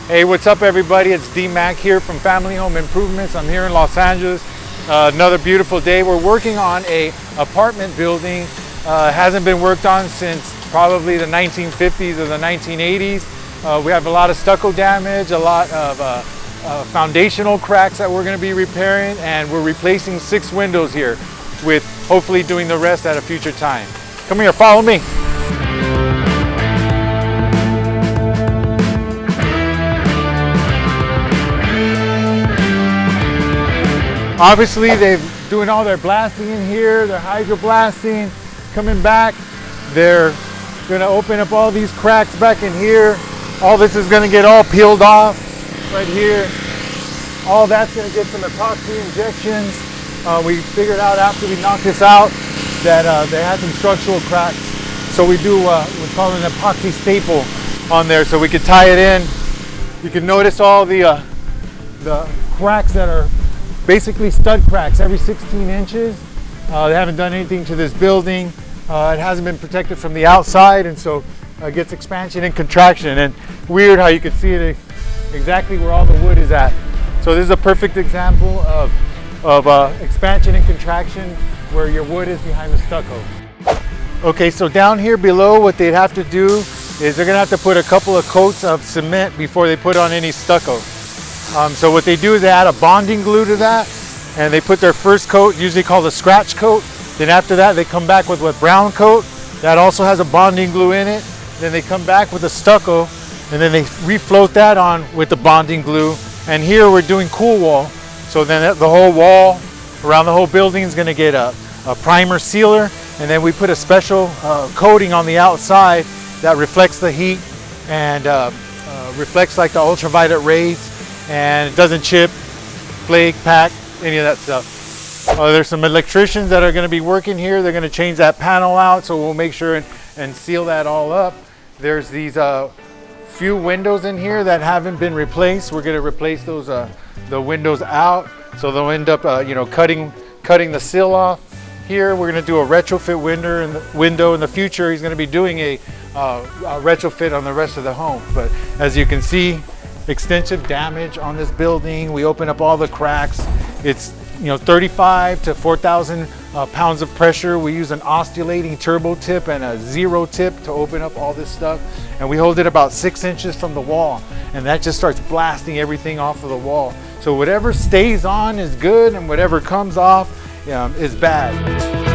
Hey, what's up everybody? It's D-Mac here from Family Home Improvements. I'm here in Los Angeles. Another beautiful day. We're working on a apartment building. Hasn't been worked on since probably the 1950s or the 1980s. We have a lot of stucco damage, a lot of foundational cracks that we're going to be repairing, and we're replacing 6 windows here, with hopefully doing the rest at a future time. Come here, follow me. Obviously, they're doing all their blasting in here, they're hydroblasting, coming back. They're gonna open up all these cracks back in here. All this is gonna get all peeled off right here. All that's gonna get some epoxy injections. We figured out after we knocked this out that they had some structural cracks. So we do what's called an epoxy staple on there so we could tie it in. You can notice all the cracks that are basically stud cracks every 16 inches. They haven't done anything to this building. It hasn't been protected from the outside, and so it gets expansion and contraction. And weird how you can see it exactly where all the wood is at. So this is a perfect example of expansion and contraction where your wood is behind the stucco. Okay, so down here below, what they'd have to do is they're gonna have to put a couple of coats of cement before they put on any stucco. So what they do is they add a bonding glue to that, and they put their first coat, usually called a scratch coat. Then after that, they come back with a brown coat that also has a bonding glue in it. Then they come back with a stucco, and then they refloat that on with the bonding glue. And here we're doing cool wall. So then the whole wall around the whole building is going to get a primer sealer, and then we put a special coating on the outside that reflects the heat and reflects like the ultraviolet rays, and it doesn't chip, flake, pack, any of that stuff. There's some electricians that are going to be working here. They're going to change that panel out, so we'll make sure and seal that all up. There's these few windows in here that haven't been replaced. We're going to replace those the windows out, so they'll end up cutting the sill off. Here we're going to do a retrofit window in the future. He's going to be doing a retrofit on the rest of the home. But as you can see, extensive damage on this building. We open up all the cracks. It's 35 to 4,000 pounds of pressure. We use an oscillating turbo tip and a zero tip to open up all this stuff. And we hold it about 6 inches from the wall, and that just starts blasting everything off of the wall. So whatever stays on is good, and whatever comes off is bad.